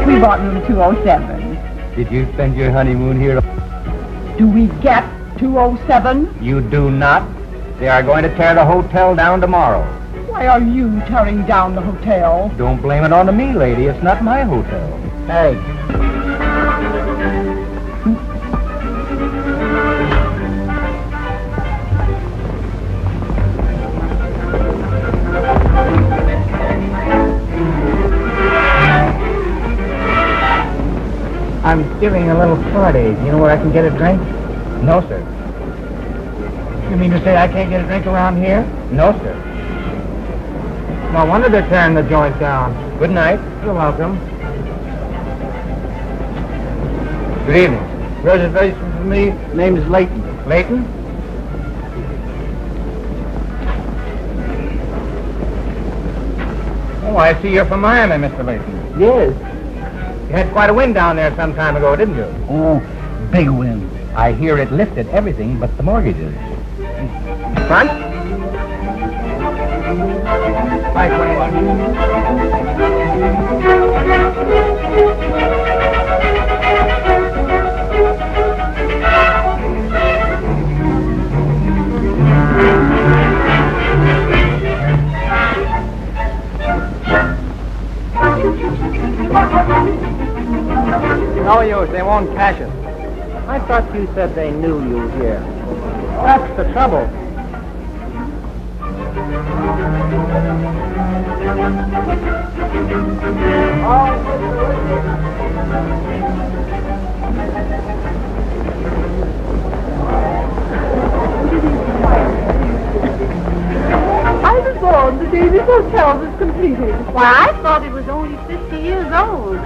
We bought room 207. Did you spend your honeymoon here? Do we get 207? You do not. They are going to tear the hotel down tomorrow. Why are you tearing down the hotel? Don't blame it on me, lady. It's not my hotel. Hey. I'm giving a little party. Do you know where I can get a drink? No, sir. You mean to say I can't get a drink around here? No, sir. No wonder they're tearing the joint down. Good night. You're welcome. Good evening. Reservation for me? Name is Layton. Layton? Oh, I see you're from Miami, Mr. Layton. Yes. You had quite a wind down there some time ago, didn't you? Oh, big wind. I hear it lifted everything but the mortgages. Front? 521. No use, they won't cash it. I thought you said they knew you were here. That's the trouble. I was born the day this hotel was completed. Why, I thought it was only 50 years old.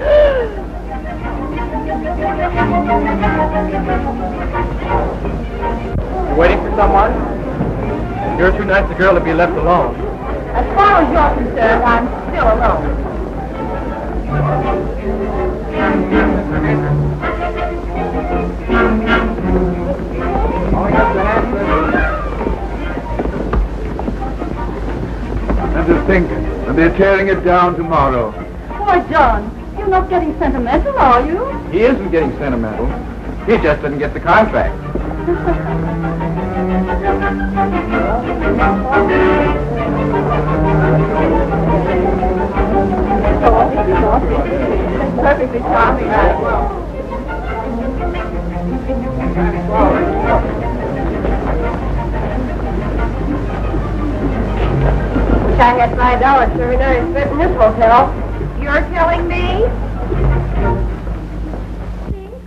You waiting for someone? You're too nice a girl to be left alone. As far as you're concerned, I'm still alone. I'm just thinking, and they're tearing it down tomorrow. Why, John, you're not getting sentimental, are you? He isn't getting sentimental. He just didn't get the contract. Perfectly charming. Wish I had $5 for every night I spent in this hotel. You're telling me?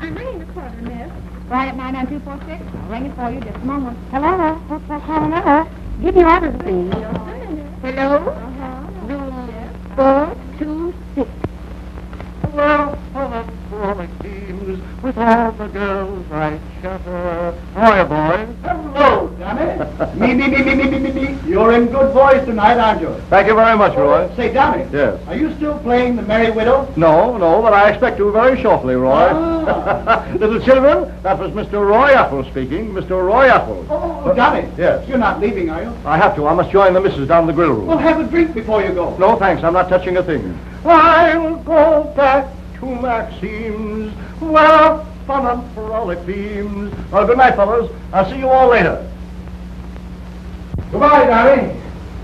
I'm ringing the quarter, miss. Right at 99246. I'll ring it for you just a moment. Hello, Hotel Continental. Give me orders, please. Hello? Room 426. Well, full of frolic teams with all the girls right shutter. How are you, boys? Hello, Danny. Me. You're in good voice tonight, aren't you? Thank you very much, Roy. Say, Danny. Yes. Are you still playing the Merry Widow? No, but I expect to very shortly, Roy. Ah. Little children, that was Mr. Roy Apple speaking. Mr. Roy Apple. Oh, Danny. Yes. You're not leaving, are you? I have to. I must join the missus down the grill room. Well, have a drink before you go. No, thanks. I'm not touching a thing. I'll go back to Maxime's, where fun and frolic beams. Well, good night, fellas. I'll see you all later. Goodbye, Danny.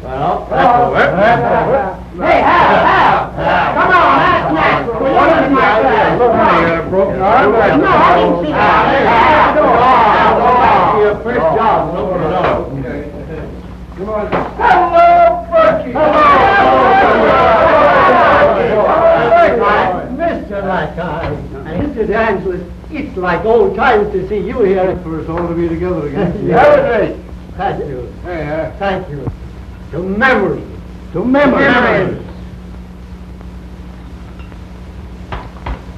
Well, that's over. Hey, Hal! Come on, that's next. What is the idea? Look, honey, broken arm. No, I didn't see that. Your first job. Come on. Hello, Bertie. Mr. Lackeye, Mr. D'Angelis, it's like old times to see you here. For us all to be together again. Yeah. Thank you. Hey, Thank you. To memory. to memory.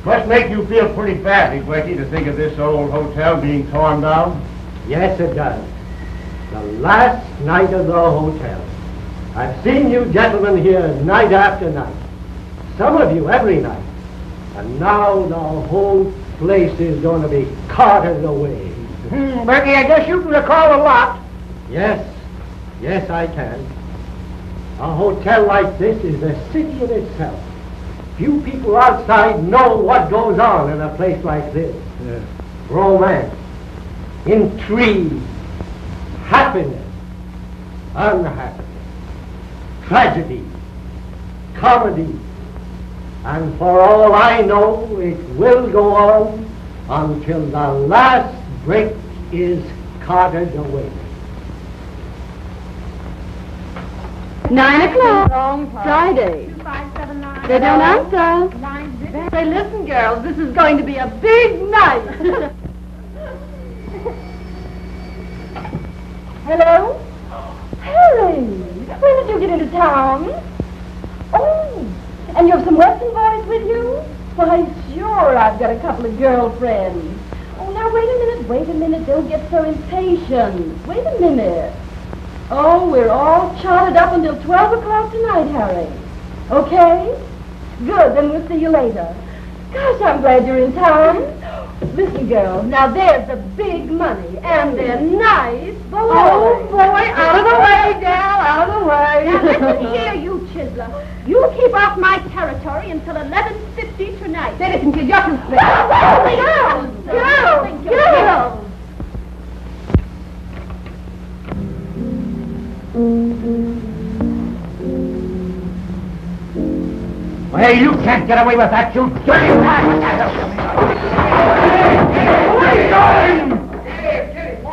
Must make you feel pretty badly, Blakey, to think of this old hotel being torn down. Yes, it does. The last night of the hotel. I've seen you gentlemen here night after night. Some of you every night. And now the whole place is going to be carted away. Bertie, I guess you can recall a lot. Yes, I can. A hotel like this is a city in itself. Few people outside know what goes on in a place like this. Yeah. Romance, intrigue, happiness, unhappiness, tragedy, comedy. And for all I know, it will go on until the last brick is carted away. 9 o'clock. Friday. They don't answer. Say, listen, girls, this is going to be a big night. Hello? Harry, when did you get into town? Oh, and you have some Western boys with you? Why, sure, I've got a couple of girlfriends. Oh, now, wait a minute, don't get so impatient. Wait a minute. Oh, we're all charted up until 12 o'clock tonight, Harry. Okay? Good, then we'll see you later. Gosh, I'm glad you're in town. Listen, girls, now there's the big money, and they're nice boys. Oh, boy, out of the way, Dal, out of the way. Now, listen here, you chiseler. You keep off my territory until 11:50 tonight. They listen to your consent. Girls! Well, you can't get away with that, you dirty rat! What the hell? Where are you going?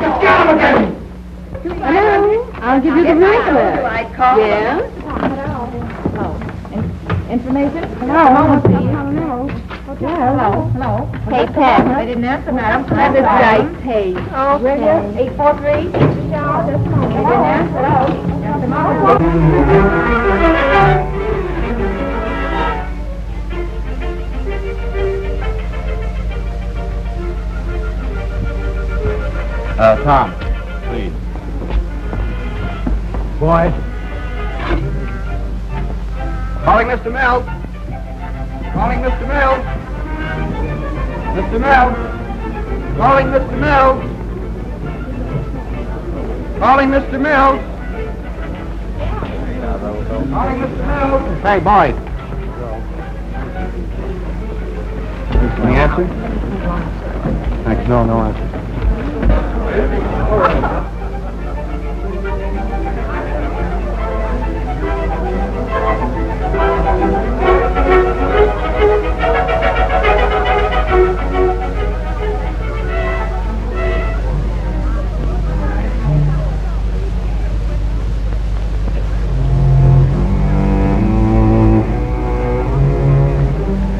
Just get him again! Hello, I'll give you the bracelet. Yes? Information? Hello. Hello. Hey, Pat. I didn't answer, madam. That is right, Hey. Oh, where are you? 843? Just a moment. They didn't answer. Tom, please. Boy. Calling Mr. Mills. Calling Mr. Mills. Mr. Mills. Calling Mr. Mills. Calling Mr. Mills. Calling Mr. Mills. Hey, boys. Any answer? Thanks, no answer.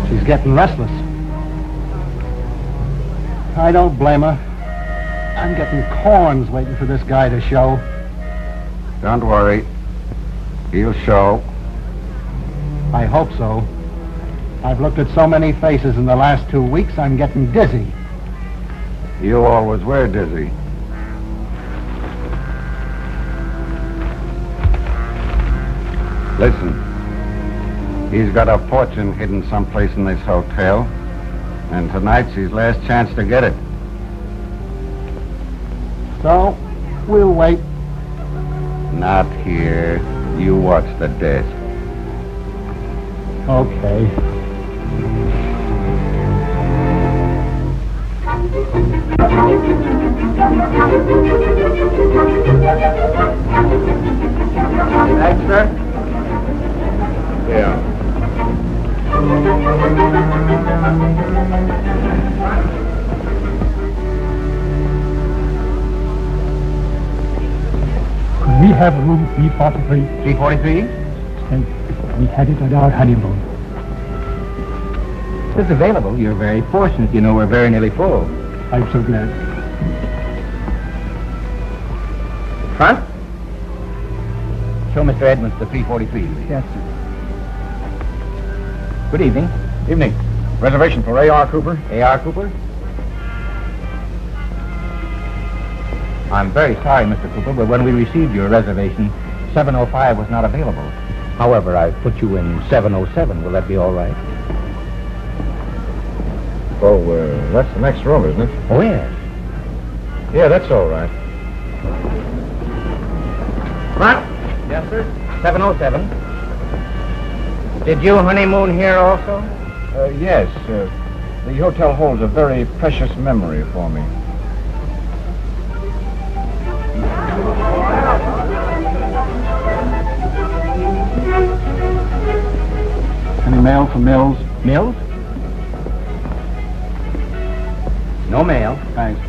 She's getting restless. I don't blame her. I'm getting corns waiting for this guy to show. Don't worry. He'll show. I hope so. I've looked at so many faces in the last 2 weeks, I'm getting dizzy. You always were dizzy. Listen. He's got a fortune hidden someplace in this hotel, and tonight's his last chance to get it. So, we'll wait. Not here. You watch the desk. Okay. Thanks, sir. Yeah. We have room 343. 343? And we had it on our honeymoon. If it's available, you're very fortunate. You know, we're very nearly full. I'm so glad. Front? Show Mr. Edmonds the 343. Yes, sir. Good evening. Evening. Reservation for A.R. Cooper? A.R. Cooper? I'm very sorry, Mr. Cooper, but when we received your reservation, 705 was not available. However, I've put you in 707. Will that be all right? Oh, that's the next room, isn't it? Oh, yes. Yeah, that's all right. Front? Yes, sir. 707. Did you honeymoon here also? Yes. The hotel holds a very precious memory for me. Any mail for Mills? Mills? No mail. Thanks.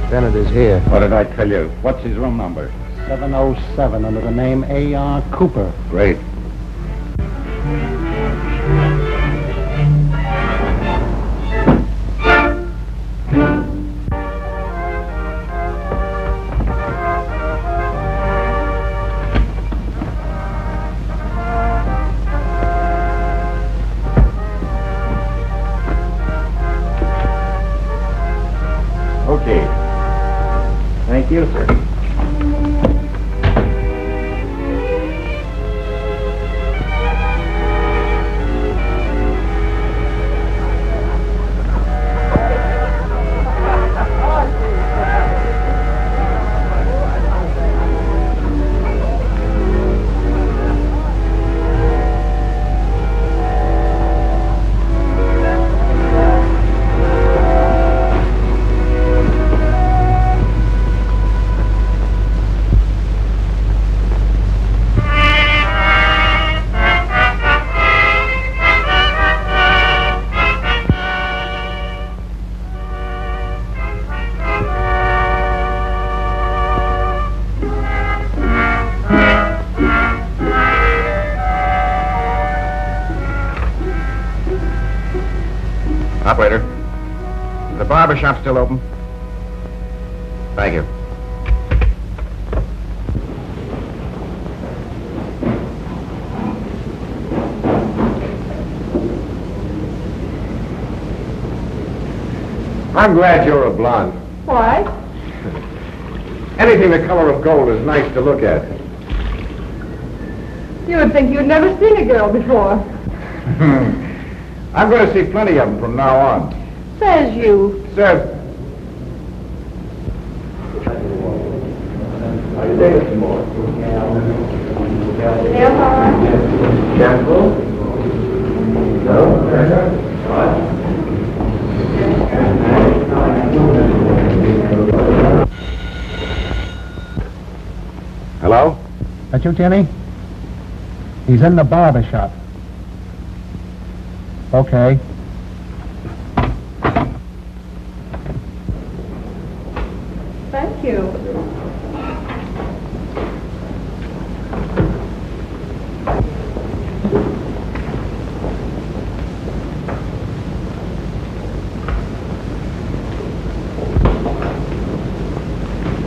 Bennett is here. What did I tell you? What's his room number? 707 under the name A.R. Cooper. Great. Okay. Thank you, sir. Operator, is the barber shop still open? Thank you. I'm glad you're a blonde. Why? Anything the color of gold is nice to look at. You would think you'd never seen a girl before. I'm going to see plenty of them from now on. Says you. Sir. Hello? That you, Tierney? He's in the barber shop. Okay. Thank you.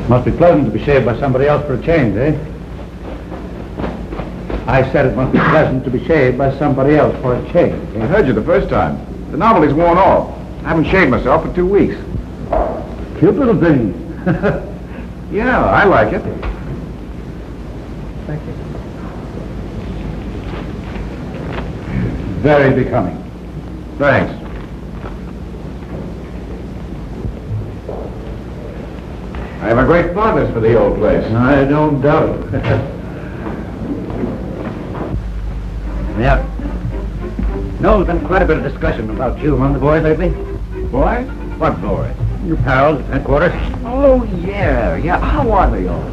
Must be pleasant to be shaved by somebody else for a change, eh? I said it must be pleasant to be shaved by somebody else for a change. I heard you the first time. The novelty's worn off. I haven't shaved myself for 2 weeks. Cute little thing. Yeah, I like it. Thank you. Very becoming. Thanks. I have a great fondness for the old place. I don't doubt it. Yeah. No, there's been quite a bit of discussion about you among the boys lately. Boys? What boys? Your pals at headquarters. Oh, yeah. How are they all?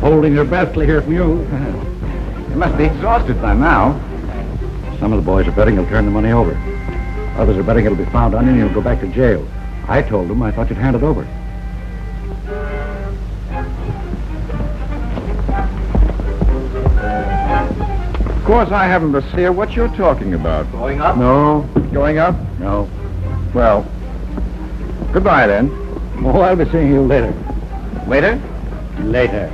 Holding your breath till I hear from you. You must be exhausted by now. Some of the boys are betting he'll turn the money over. Others are betting it'll be found on him and he'll go back to jail. I told them I thought you'd hand it over. Of course, I haven't the idea what you're talking about. Going up? No. Going up? No. Well, goodbye then. Oh, I'll be seeing you later. Later? Later.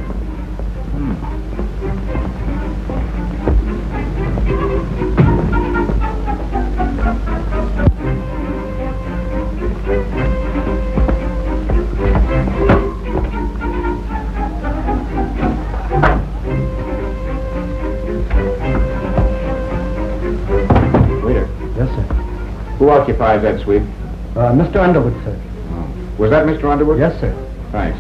Waiter. Yes, sir. Who occupies that suite? Mr. Underwood, sir. Was that Mr. Underwood? Yes, sir. Thanks.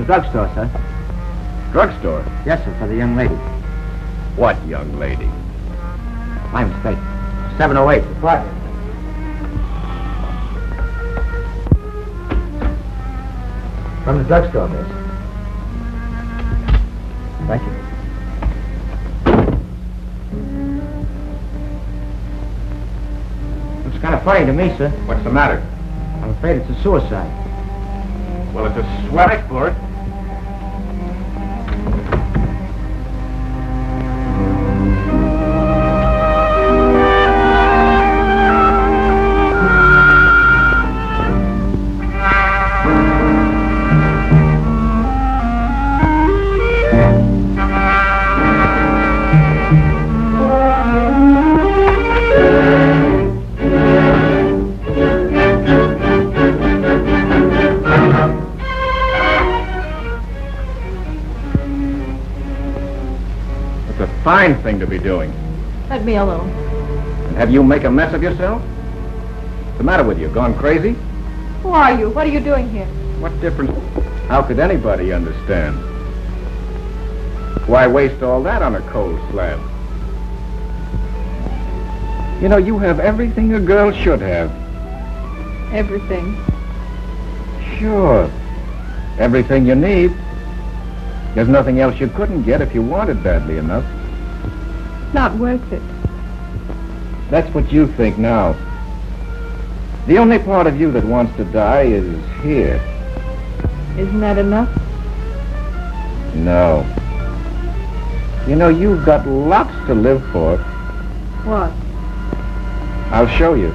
Drugstore, sir. Drugstore? Yes, sir, for the young lady. What young lady? My mistake. 708. What? From the drugstore, miss. Thank you. Looks kind of funny to me, sir. What's the matter? I'm afraid it's a suicide. Well, it's a sweat for it. Fine thing to be doing. Let me alone. And have you make a mess of yourself? What's the matter with you? Gone crazy? Who are you? What are you doing here? What difference? How could anybody understand? Why waste all that on a cold slab? You know, you have everything a girl should have. Everything. Sure. Everything you need. There's nothing else you couldn't get if you wanted badly enough. Not worth it. That's what you think now. The only part of you that wants to die is here. Isn't that enough? No. You know, you've got lots to live for. What? I'll show you.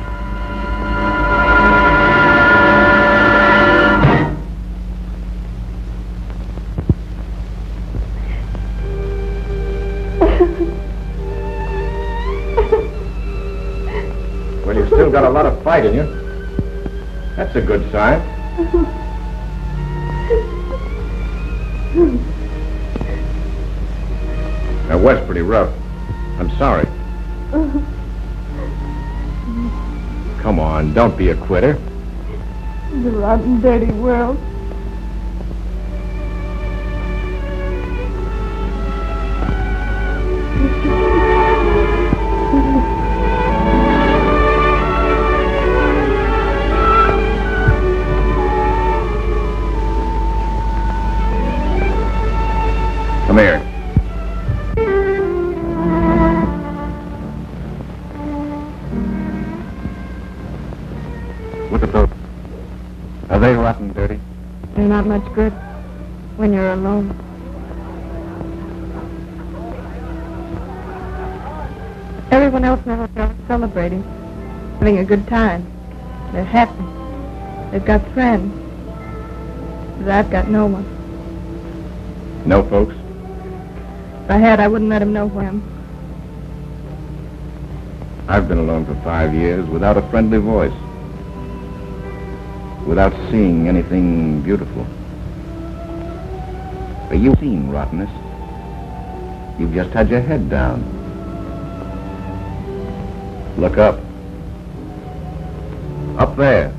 Well, you've still got a lot of fight in you. That's a good sign. That was pretty rough. I'm sorry. Come on, don't be a quitter. It's a rotten, dirty world. Come here. Look at those. Are they rotten dirty? They're not much good when you're alone. Everyone else in the hotel is celebrating, having a good time. They're happy. They've got friends. But I've got no one. No, folks? If I had, I wouldn't let him know who I am. I've been alone for 5 years without a friendly voice. Without seeing anything beautiful. But you've seen rottenness. You've just had your head down. Look up. Up there.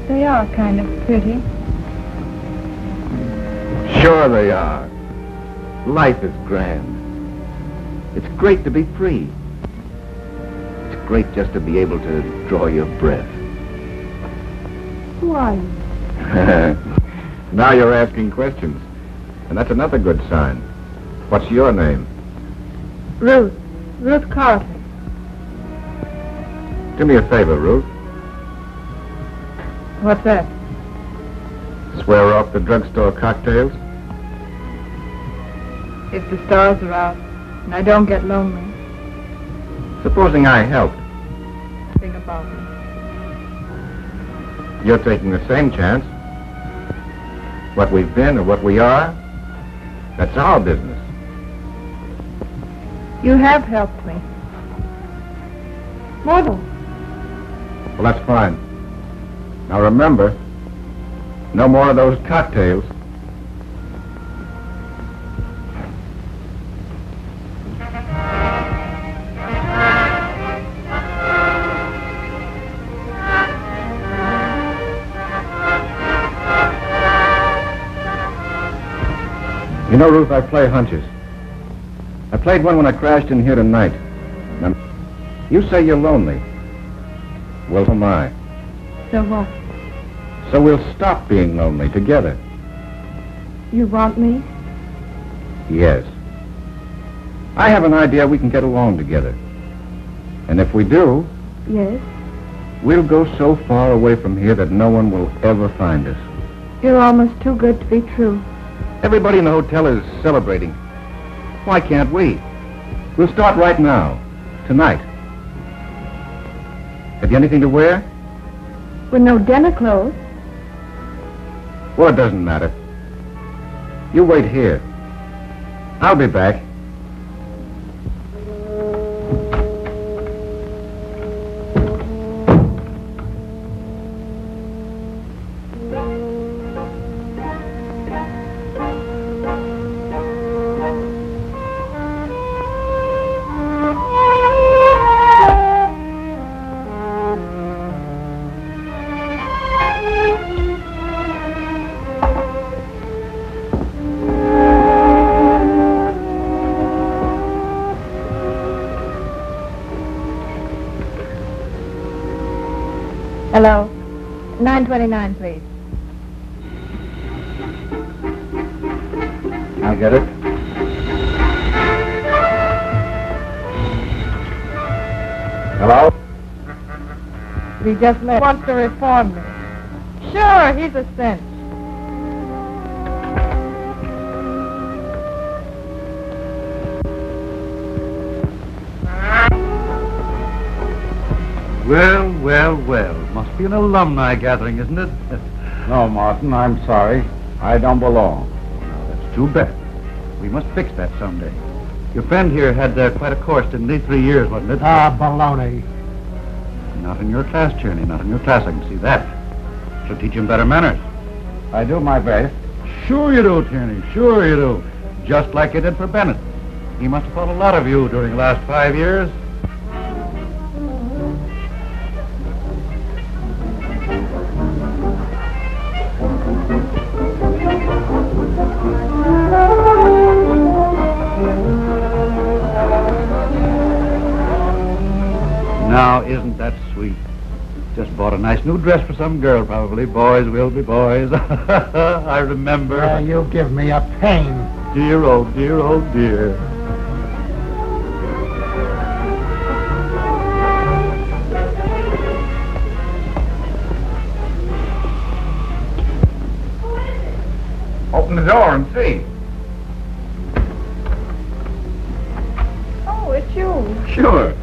They are kind of pretty. Sure they are. Life is grand. It's great to be free. It's great just to be able to draw your breath. Who are you? Now you're asking questions. And that's another good sign. What's your name? Ruth. Ruth Carleton. Do me a favor, Ruth. What's that? Swear off the drugstore cocktails? If the stars are out and I don't get lonely, Supposing I helped. think about me. You're taking the same chance. What we've been or what we are, that's our business. You have helped me. More than. Well, that's fine. Now remember, no more of those cocktails. You know, Ruth, I play hunches. I played one when I crashed in here tonight. Now, you say you're lonely. Well, so am I. So what? So we'll stop being lonely together. You want me? Yes. I have an idea we can get along together. And if we do, Yes. we'll go so far away from here that no one will ever find us. You're almost too good to be true. Everybody in the hotel is celebrating. Why can't we? We'll start right now, tonight. Have you anything to wear? With no dinner clothes. Well, it doesn't matter. You wait here. I'll be back. Hello. 929, please. I'll get it. Hello? He just wants to reform me. Sure, he's a cinch. Well, well, well. Must be an alumni gathering, isn't it? No, Martin, I'm sorry. I don't belong. That's too bad. We must fix that someday. Your friend here had quite a course, didn't he? 3 years, wasn't it? Ah, baloney. Not in your class, Tierney. Not in your class. I can see that. Should teach him better manners. I do my best. Sure you do, Tierney. Sure you do. Just like you did for Bennett. He must have thought a lot of you during the last 5 years. Now, isn't that sweet? Just bought a nice new dress for some girl, probably. Boys will be boys. I remember. You give me a pain. Dear, oh dear, oh dear. Open the door and see. Oh, it's you. Sure.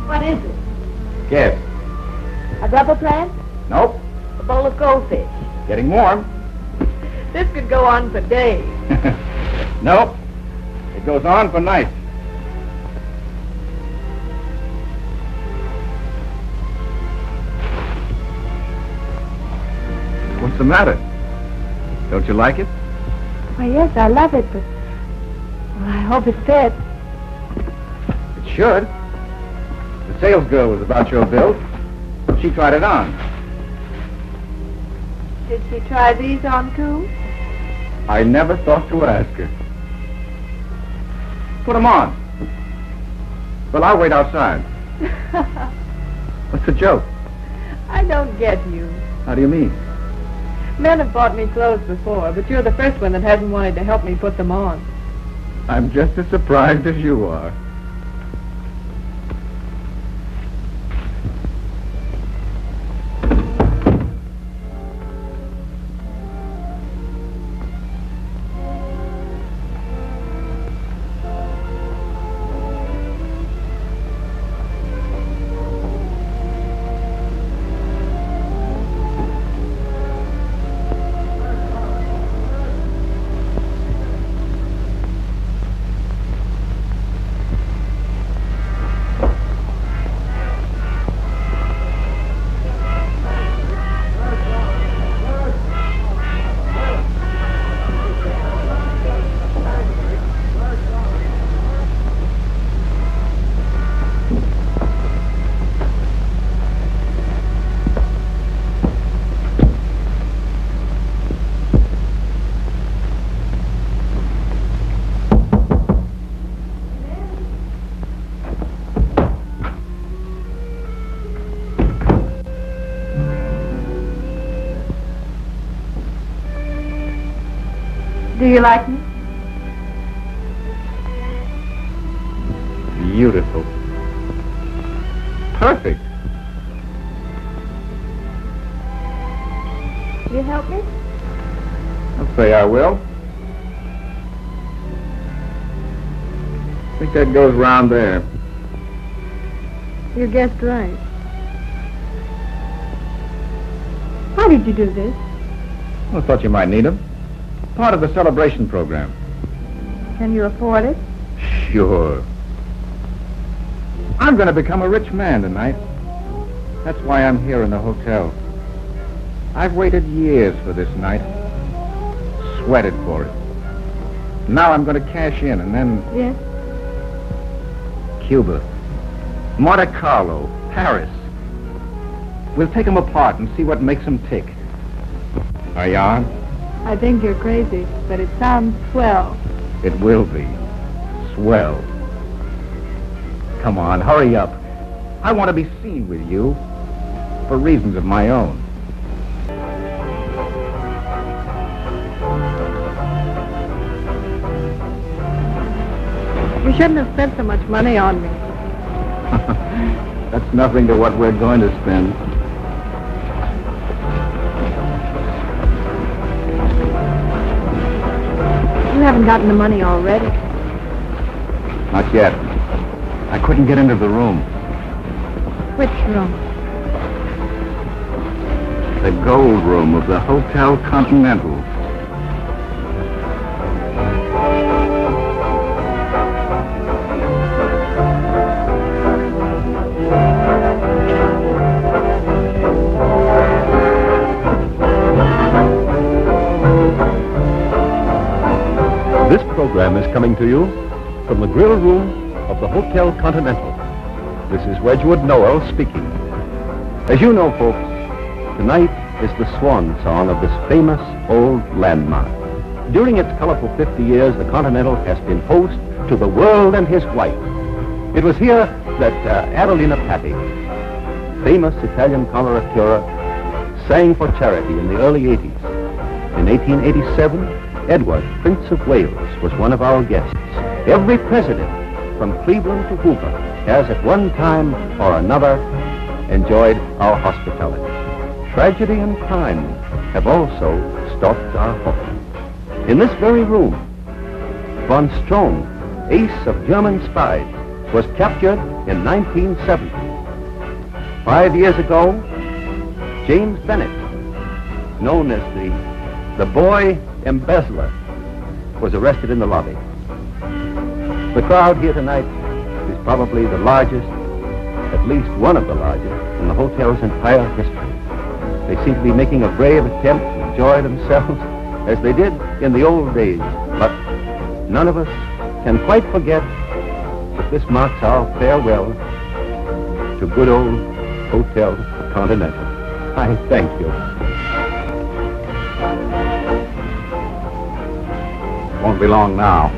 What is it? Guess. supper plans? Nope. A bowl of goldfish. Getting warm. This could go on for days. Nope. It goes on for nights. What's the matter? Don't you like it? Why, yes, I love it, but well, I hope it fits. It should. The sales girl was about your build. She tried it on. Did she try these on, too? I never thought to ask her. Put them on. Well, I'll wait outside. What's the joke? I don't get you. How do you mean? Men have bought me clothes before, but you're the first one that hasn't wanted to help me put them on. I'm just as surprised as you are. Do you like me? Beautiful. Perfect. Will you help me? I'll say I will. I think that goes round there. You guessed right. Why did you do this? I thought you might need them. Part of the celebration program. Can you afford it? Sure. I'm going to become a rich man tonight. That's why I'm here in the hotel. I've waited years for this night. Sweated for it. Now I'm going to cash in and then... Yes? Cuba. Monte Carlo. Paris. We'll take them apart and see what makes them tick. Are you on? I think you're crazy, but it sounds swell. It will be. Swell. Come on, hurry up. I want to be seen with you for reasons of my own. You shouldn't have spent so much money on me. That's nothing to what we're going to spend. You haven't gotten the money already. Not yet. I couldn't get into the room. Which room? The gold room of the Hotel Continental. This program is coming to you from the grill room of the Hotel Continental. This is Wedgwood Nowell speaking. As you know, folks, tonight is the swan song of this famous old landmark. During its colorful 50 years, the Continental has been host to the world and his wife. It was here that Adelina Patti, famous Italian coloratura, sang for charity in the early 80s. In 1887, Edward, Prince of Wales, was one of our guests. Every president, from Cleveland to Hoover, has at one time or another enjoyed our hospitality. Tragedy and crime have also stalked our home. In this very room, von Strohm, ace of German spies, was captured in 1970. 5 years ago, James Bennett, known as the boy embezzler, was arrested in the lobby. The crowd here tonight is probably the largest, at least one of the largest, in the hotel's entire history. They seem to be making a brave attempt to enjoy themselves as they did in the old days. But none of us can quite forget that this marks our farewell to good old Hotel Continental. I thank you. Won't be long now.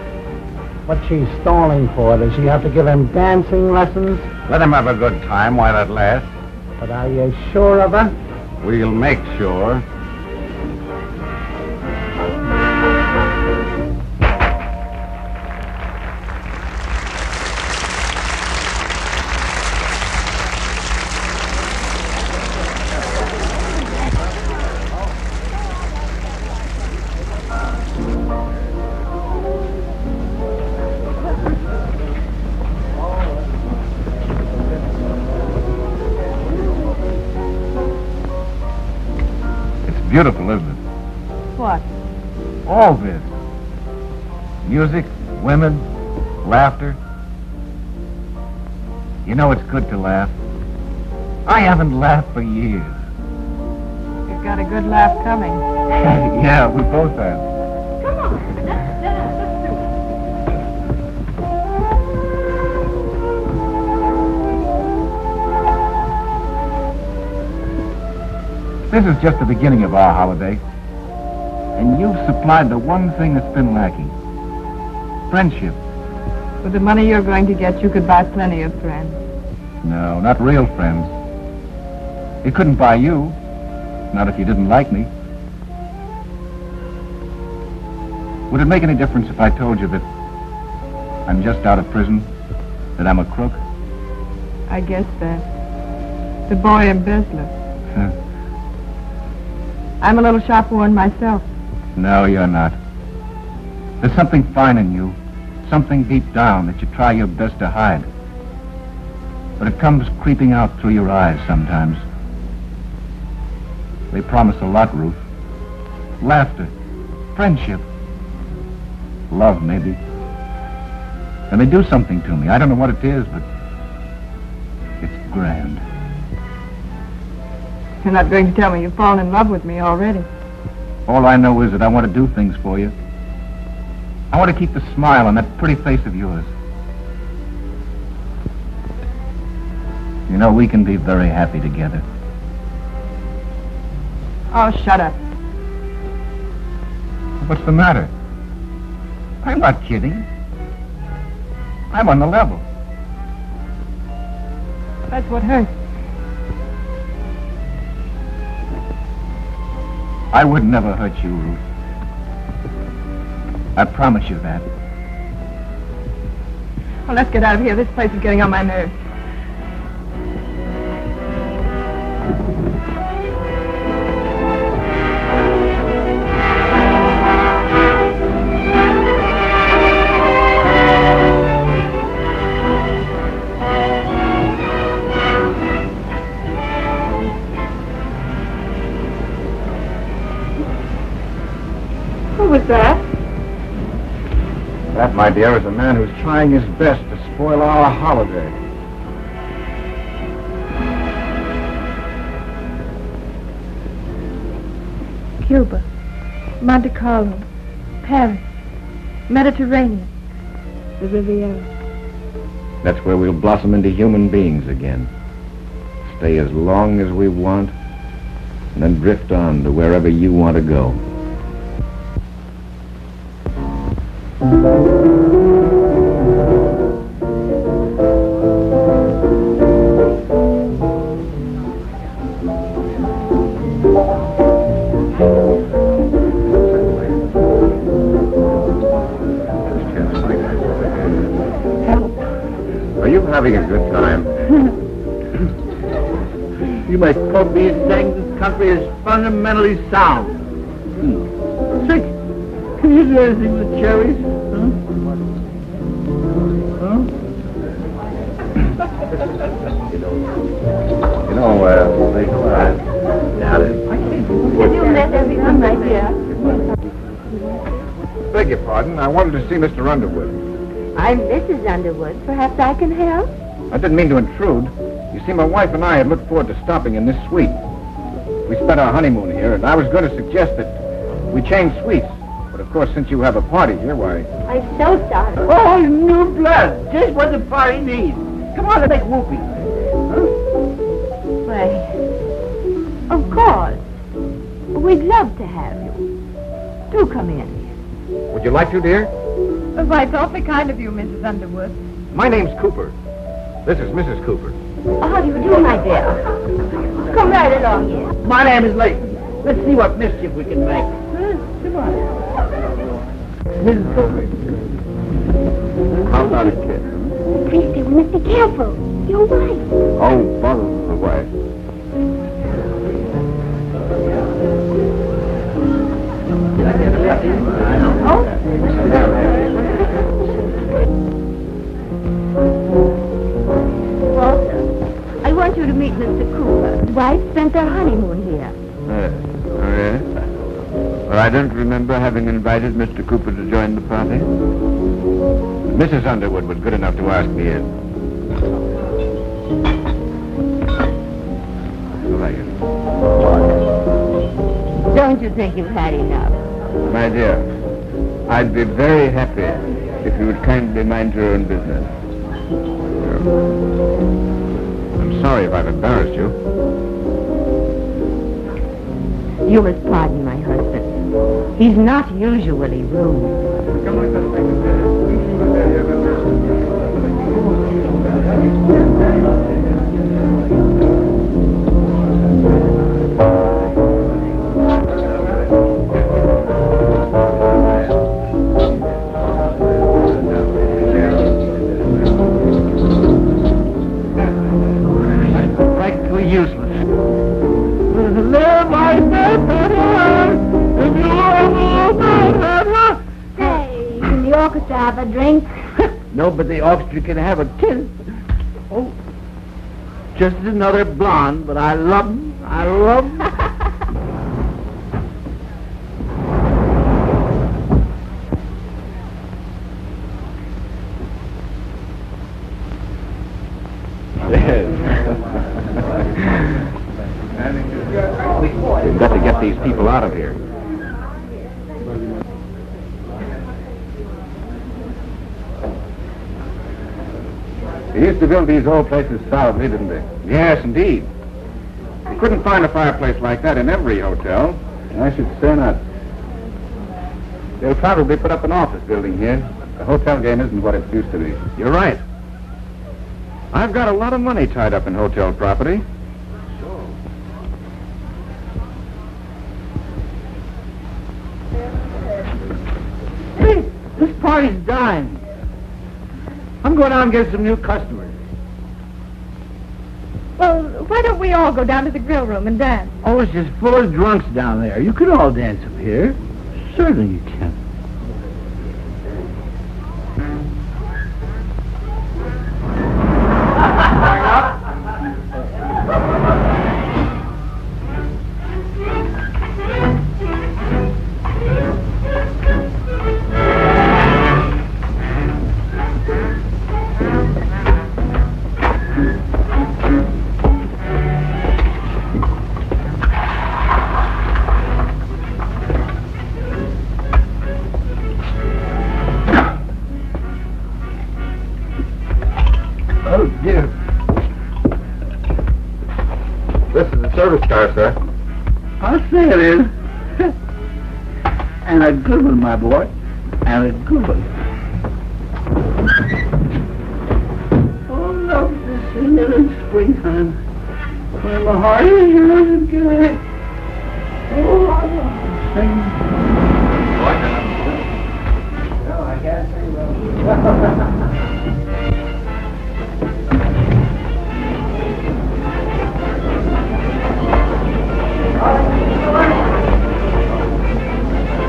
What's she stalling for? Does she have to give him dancing lessons? Let him have a good time while it lasts. But are you sure of her? We'll make sure. Beautiful, isn't it? What? All this. Music, women, laughter. You know it's good to laugh. I haven't laughed for years. You've got a good laugh coming. Yeah, we both have. Come on. Let's This is just the beginning of our holiday. And you've supplied the one thing that's been lacking. Friendship. With the money you're going to get, you could buy plenty of friends. No, not real friends. It couldn't buy you. Not if you didn't like me. Would it make any difference if I told you that I'm just out of prison? That I'm a crook? I guess that. The boy embezzler. I'm a little shop-worn myself. No, you're not. There's something fine in you. Something deep down that you try your best to hide. But it comes creeping out through your eyes sometimes. They promise a lot, Ruth. Laughter. Friendship. Love, maybe. And they do something to me. I don't know what it is, but it's grand. You're not going to tell me you've fallen in love with me already. All I know is that I want to do things for you. I want to keep the smile on that pretty face of yours. You know, we can be very happy together. Oh, shut up. What's the matter? I'm not kidding. I'm on the level. That's what hurts. I would never hurt you, Ruth. I promise you that. Well, let's get out of here. This place is getting on my nerves. Who was that? That, my dear, is a man who's trying his best to spoil our holiday. Cuba, Monte Carlo, Paris, Mediterranean, the Riviera. That's where we'll blossom into human beings again. Stay as long as we want, and then drift on to wherever you want to go. Are you having a good time? You might quote me as saying this country is fundamentally sound. Sick. Can you do anything with cherries? You know, they pardon. I wanted to see Mr. Underwood. I'm Mrs. Underwood. Perhaps I can help? I didn't mean to intrude. You see, my wife and I had looked forward to stopping in this suite. We spent our honeymoon here, and I was going to suggest that we change suites. But, of course, since you have a party here, why... I'm so sorry. Oh, new blood. Just what the party needs. Come on and make whoopee. Why, of course. We'd love to have you. Do come in. Would you like to, dear? Why, it's awfully kind of you, Mrs. Underwood. My name's Cooper. This is Mrs. Cooper. How do you do, my dear? Come right along here. My name is Layton. Let's see what mischief we can make. Come on. Mrs. Cooper. How about a kiss? Christy, we must be careful. Your wife. Oh, bother my wife. Walter, I want you to meet Mr. Cooper. His wife spent their honeymoon here. Oh, yes? Well, I don't remember having invited Mr. Cooper to join the party. Mrs. Underwood was good enough to ask me in. Don't you think you've had enough? My dear, I'd be very happy if you would kindly mind your own business. I'm sorry if I've embarrassed you. You must pardon my husband. He's not usually rude. Practically useless. Hey, can the orchestra have a drink? No, but the orchestra can have a kiss. Oh, just another blonde, but I love him. I love him. We've got to get these people out of here. They used to build these old places solidly, didn't they? Yes, indeed. You couldn't find a fireplace like that in every hotel. I should say not. They'll probably put up an office building here. The hotel game isn't what it used to be. You're right. I've got a lot of money tied up in hotel property. Hey, this party's dying. I'm going out and get some new customers. Well, why don't we all go down to the grill room and dance? Oh, it's just full of drunks down there. You can all dance up here. Certainly you can. Oh, dear. This is the service car, sir. I'll say it is. And a good one, my boy. And a good one. Oh, love this singing in springtime. When my heart is yours again. Oh, I love to sing. No, I can't sing well.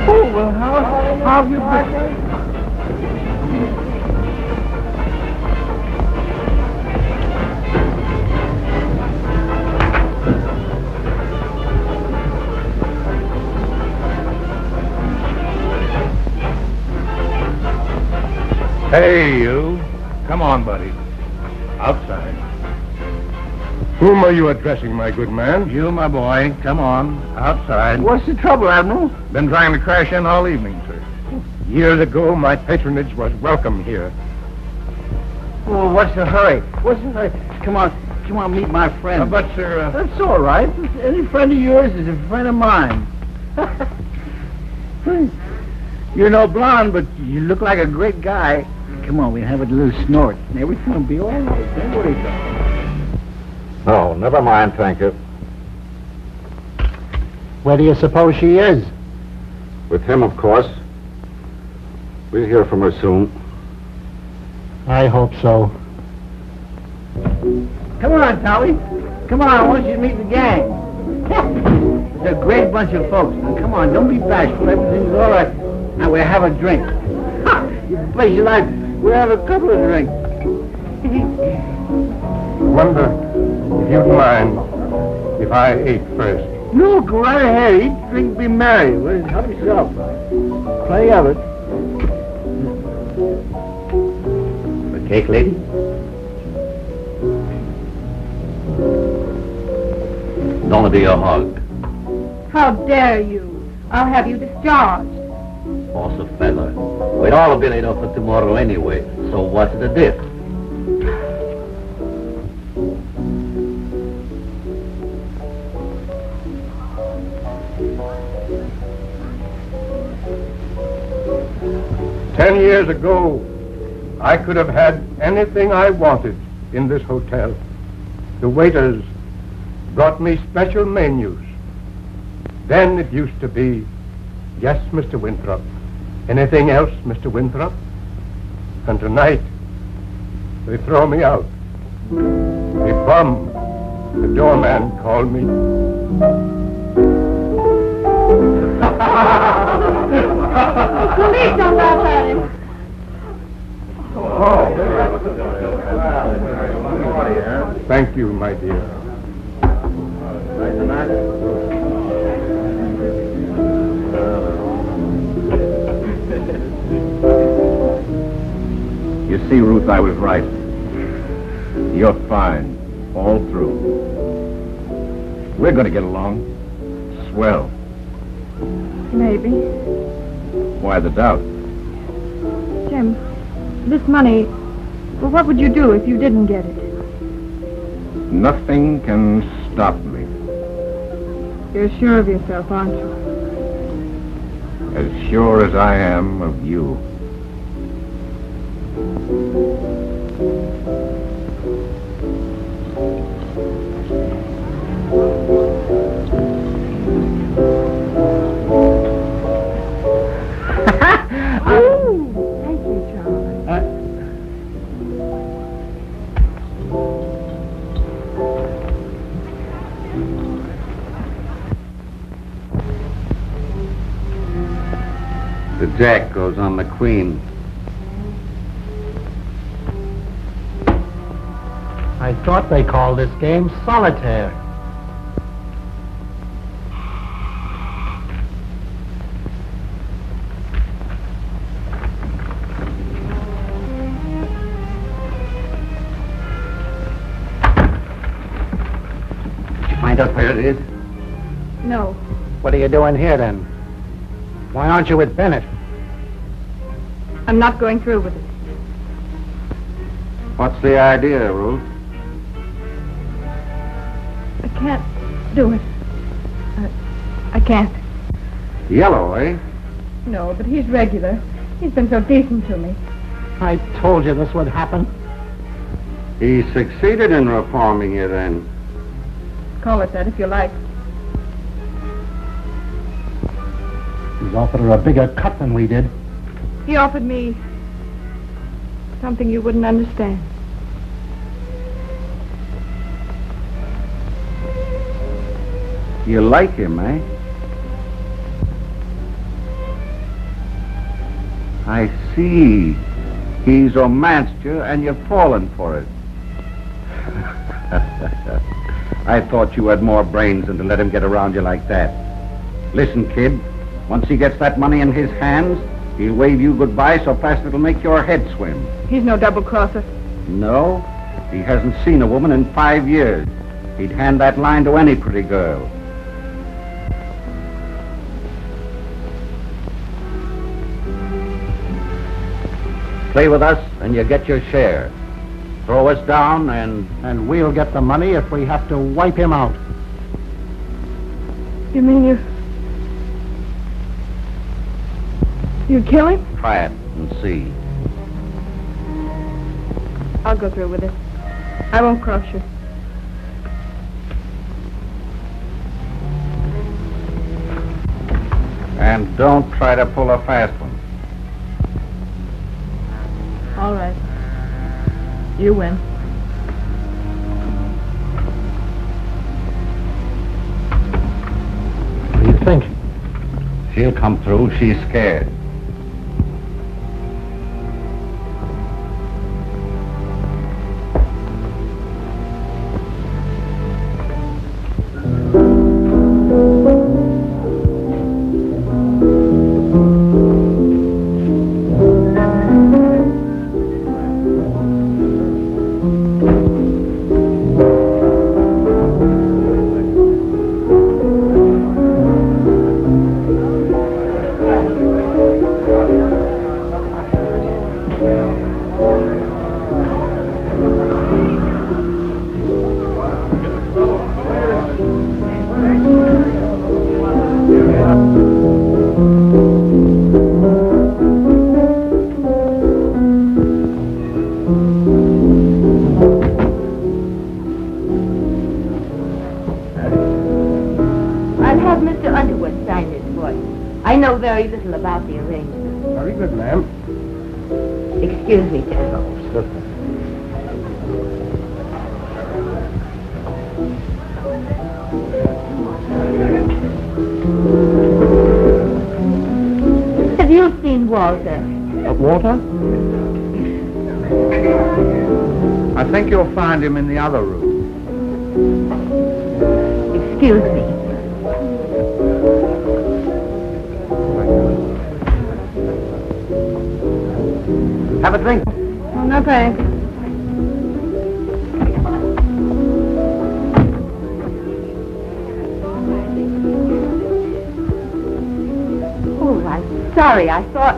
Oh, well, how have you been? Hey, you. Come on, buddy. Outside. Whom are you addressing, my good man? You, my boy, come on, outside. What's the trouble, Admiral? Been trying to crash in all evening, sir. Years ago, my patronage was welcome here. Oh, what's the hurry? What's the hurry? Come on, meet my friend. But, sir... That's all right. Any friend of yours is a friend of mine. You're no blonde, but you look like a great guy. Come on, we'll have a little snort, and everything will be all right. Don't worry about it. No, never mind, thank you. Where do you suppose she is? With him, of course. We'll hear from her soon. I hope so. Come on, Tommy. Come on, I want you to meet the gang. It's a great bunch of folks. Now, come on, don't be bashful. Everything's all right. Now, we'll have a drink. You place your life. We'll have a couple of drinks. Wonder if you'd mind if I ate first. No, go right ahead. Eat, drink, be merry. Well, help yourself. Plenty of it. The cake, lady? Gonna be a hug. How dare you? I'll have you discharged. Also, fella. We'd all have been laid off for tomorrow anyway, so what's the diff? "10 years ago, I could have had anything I wanted in this hotel. The waiters brought me special menus. Then it used to be, yes, Mr. Winthrop. Anything else, Mr. Winthrop? And tonight, they throw me out. A bum, the doorman called me. Please don't laugh at him. Thank you, my dear. You see, Ruth, I was right. You're fine, all through. We're going to get along. Swell. Maybe. Why the doubt? Jim, this money, well, what would you do if you didn't get it? Nothing can stop me. You're sure of yourself, aren't you? As sure as I am of you. Thank you, Charlie. The jack goes on the queen. I thought they called this game solitaire. Did you find out where it is? No. What are you doing here, then? Why aren't you with Bennett? I'm not going through with it. What's the idea, Ruth? I can't do it. I can't. Yellow, eh? No, but he's regular. He's been so decent to me. I told you this would happen. He succeeded in reforming you, then. Call it that if you like. He's offered her a bigger cut than we did. He offered me something you wouldn't understand. You like him, eh? I see. He's romanced you and you've fallen for it. I thought you had more brains than to let him get around you like that. Listen, kid, once he gets that money in his hands, He'll wave you goodbye so fast it'll make your head swim. He's no double-crosser. No, he hasn't seen a woman in 5 years. He'd hand that line to any pretty girl. Play with us and you get your share. Throw us down And we'll get the money if we have to wipe him out. You mean you'd kill him? try it and see. I'll go through with it. I won't cross you. And don't try to pull a fast one. All right. You win. What do you think? She'll come through. She's scared. Very little about the arrangement. Very good, ma'am. Excuse me, General. Have you seen Walter? Walter? I think you'll find him in the other room. Excuse me. Have a drink. Oh, no thanks. Oh, I'm sorry. I thought...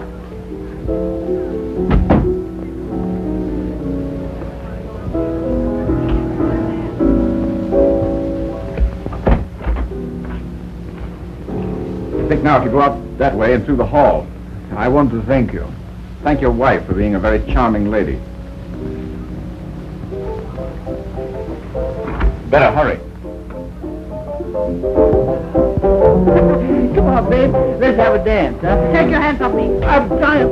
I think now if you go out that way and through the hall. I want to thank you. Thank your wife for being a very charming lady. Better hurry. Come on, babe. Let's have a dance, huh? Take your hands off me. I'm trying.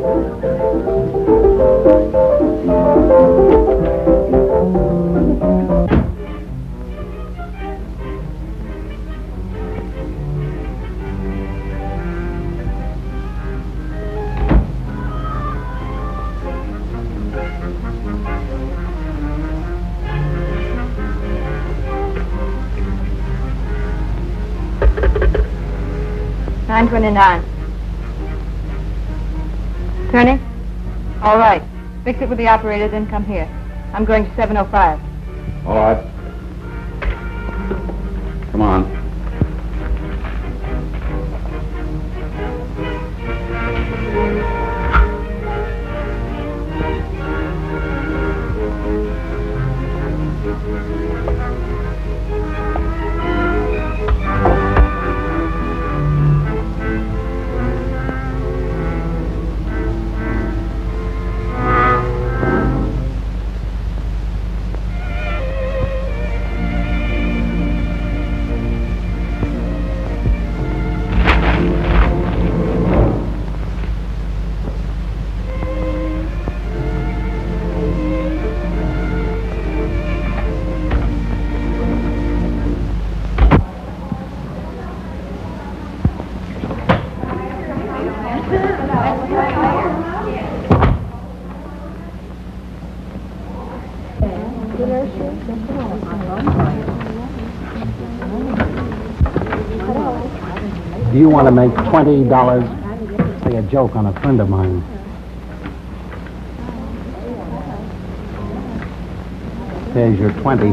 $9.29. Tierney? All right. Fix it with the operator, then come here. I'm going to 705. All right. Come on. Do you want to make $20? play a joke on a friend of mine. There's your 20.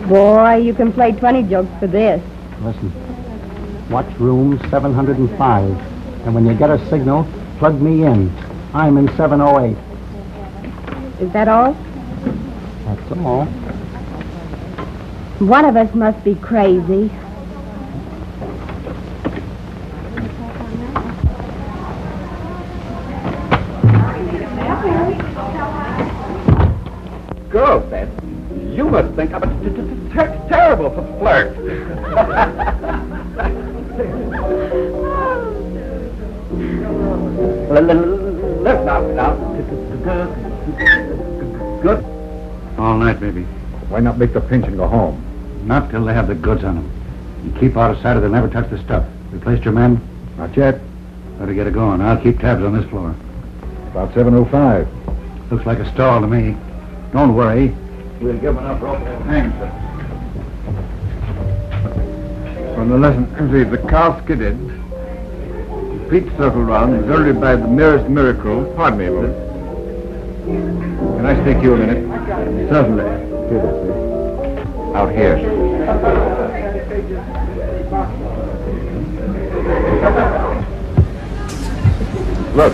Boy, you can play 20 jokes for this. Listen. Watch room 705. And when you get a signal, plug me in. I'm in 708. Is that all? That's all. One of us must be crazy. Girlfriend, you must think I'm a terrible flirt. Let's now. Good. All night, baby. Why not make the pinch and go home? Not till they have the goods on them. You keep out of sight or they'll never touch the stuff. Replaced your men? Not yet. Better get it going. I'll keep tabs on this floor. About 7:05. Looks like a stall to me. Don't worry. We'll give them enough rope to hang. When the lesson the car skidded, feet circled round, exerted by the merest miracle. Pardon me, Willis. Can I stick you a minute? Certainly. Out here. Look.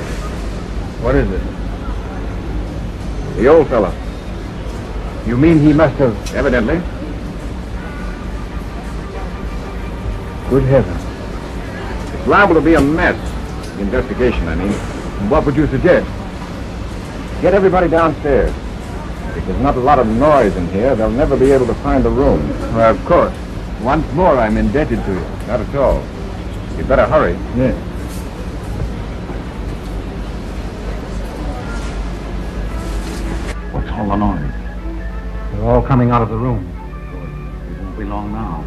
What is it? The old fella. You mean he must have... Evidently. Good heavens. It's liable to be a mess. The investigation, I mean. What would you suggest? Get everybody downstairs. If there's not a lot of noise in here, they'll never be able to find the room. Well, of course. Once more, I'm indebted to you. Not at all. You'd better hurry. Yes. What's all the noise? They're all coming out of the room. It won't be long now.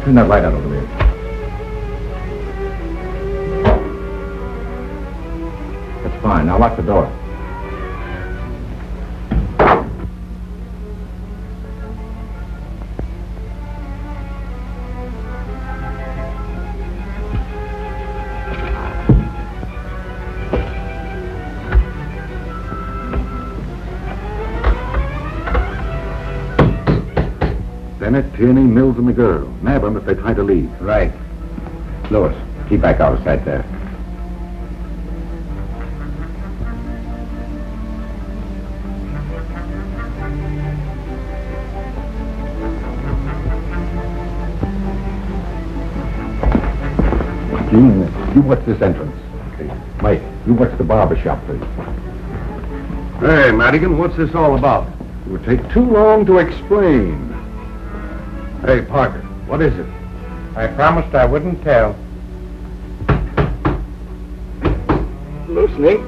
Turn that light out over there. That's fine. Now lock the door. Bennett, Tierney, Mills, and the girl. Nab them if they try to leave. Right. Lewis, keep back out of sight there. Gene, you watch this entrance. Okay. Mike, you watch the barber shop, please. Hey, Madigan, what's this all about? It would take too long to explain. Hey, Parker, what is it? I promised I wouldn't tell. Loosening.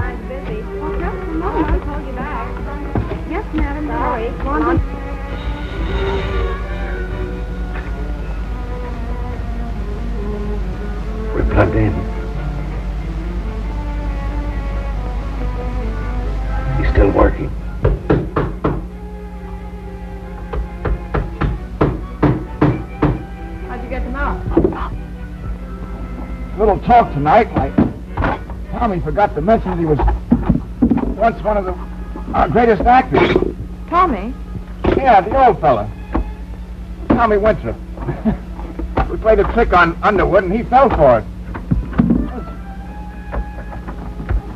I'm busy. Oh, just a moment. I'll call you back. Yes, madam. Sorry. Go on. We're plugged in. He's still working. How'd you get them out? Little talk tonight. Tommy forgot to mention that he was once one of our greatest actors. Tommy? Yeah, the old fella. Tommy Winthrop. We played a trick on Underwood, and he fell for it.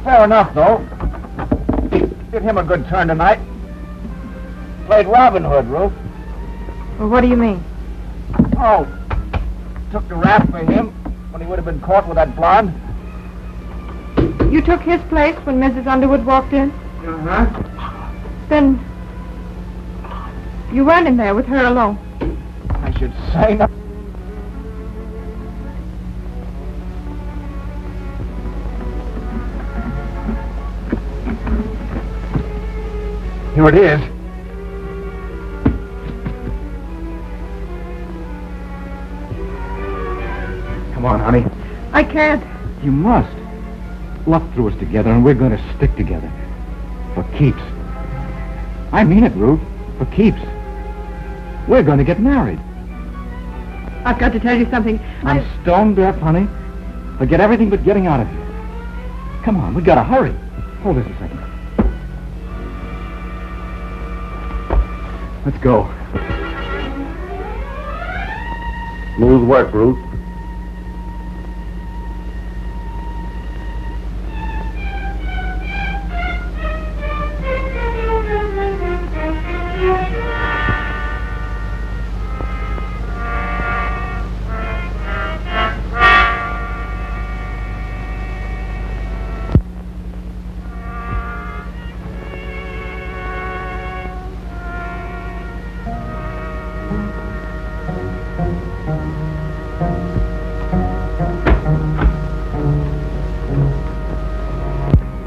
Fair enough, though. Did him a good turn tonight. Played Robin Hood, Ruth. Well, what do you mean? Oh, took the rap for him when he would have been caught with that blonde. You took his place when Mrs. Underwood walked in? Uh-huh. Then you went in there with her alone. I should say no. Here it is. Come on, honey. I can't. You must. Luck threw us together, and we're going to stick together. For keeps. I mean it, Ruth. For keeps. We're going to get married. I've got to tell you something. I'm stone deaf, honey. Forget everything but getting out of here. Come on, we got to hurry. Hold this a second. Let's go. Smooth work, Ruth.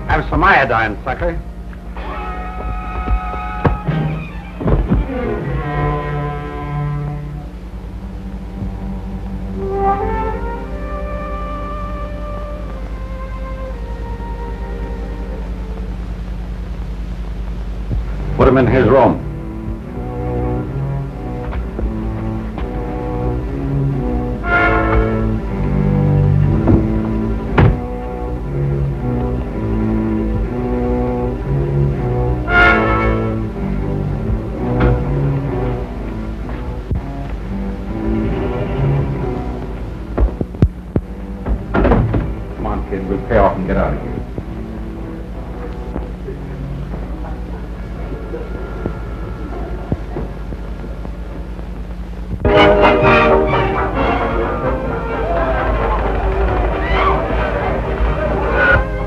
Have some iodine, sucker. Put him in his room. Pay off and get out of here.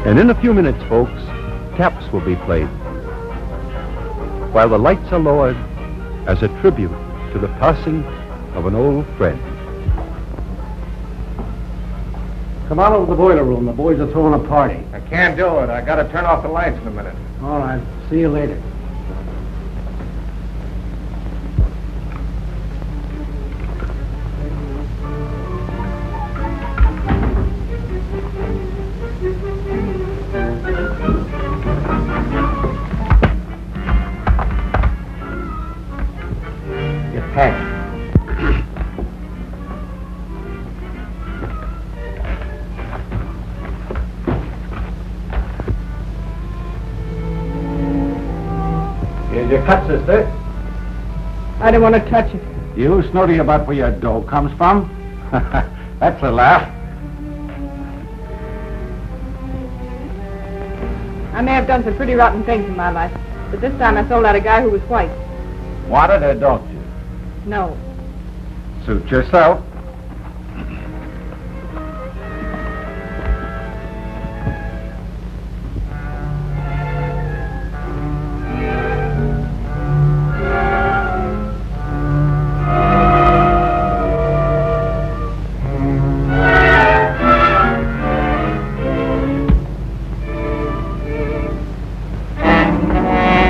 And in a few minutes, folks, taps will be played, while the lights are lowered as a tribute to the passing of an old friend. Come on over to the boiler room. The boys are throwing a party. I can't do it. I got to turn off the lights in a minute. All right. See you later. Get packed. Here's your cut, sister. I don't want to touch it. You snooty about where your dough comes from? That's a laugh. I may have done some pretty rotten things in my life, but this time I sold out a guy who was white. Want it or don't you? No. Suit yourself.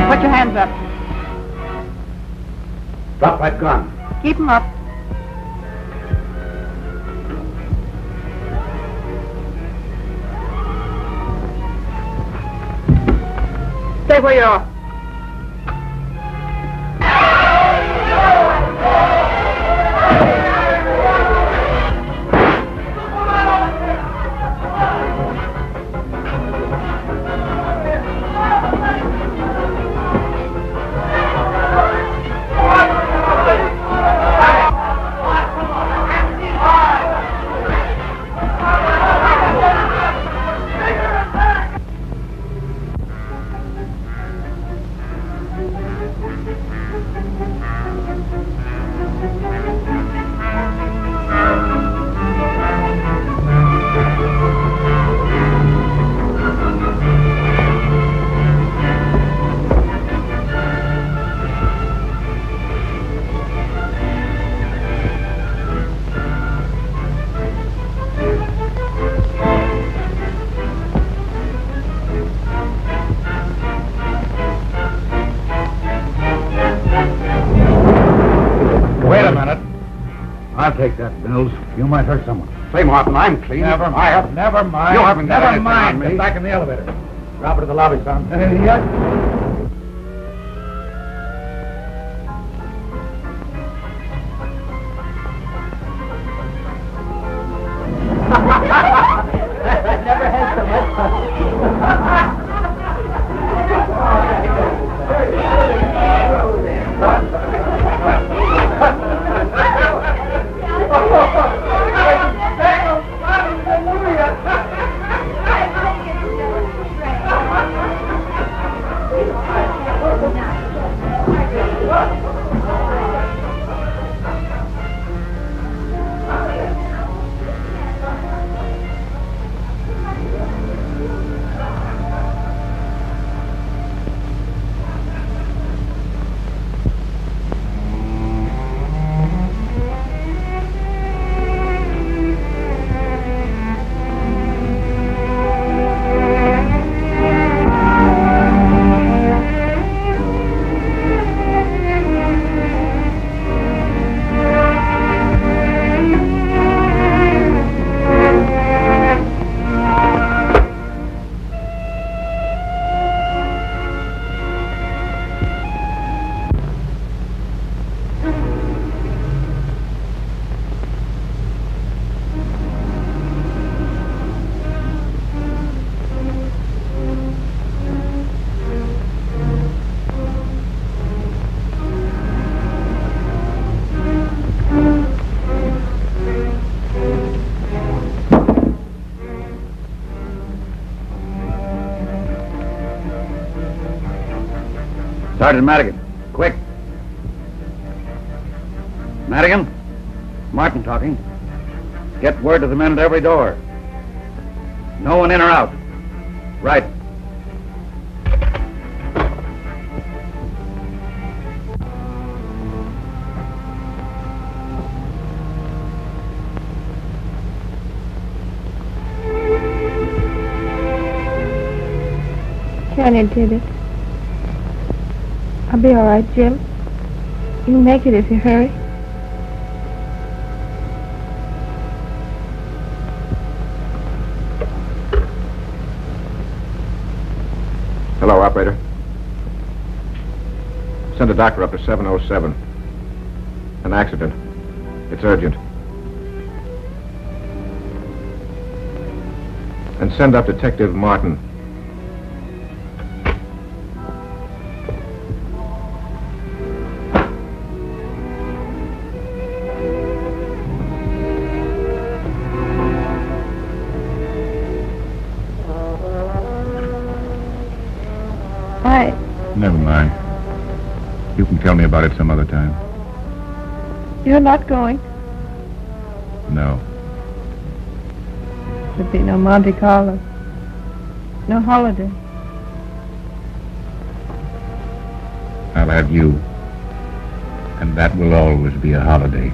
Put your hands up. Drop that gun. Keep them up. Stay where you are. I'll take that, Bills. You might hurt someone. Say, Martin, I'm clean. Never mind. Never mind. You haven't got Never anything mind. on me. Get back in the elevator. Drop her to the lobby, son. Yes. Never had so much fun. Sergeant Madigan, quick. Madigan? Martin talking. Get word to the men at every door. No one in or out. Right. Tierney did it. I'll be all right, Jim. You can make it if you hurry. Hello, operator. Send a doctor up to 707. An accident. It's urgent. And send up Detective Martin. Never mind. You can tell me about it some other time. You're not going? No. There'll be no Monte Carlo. No holiday. I'll have you. And that will always be a holiday.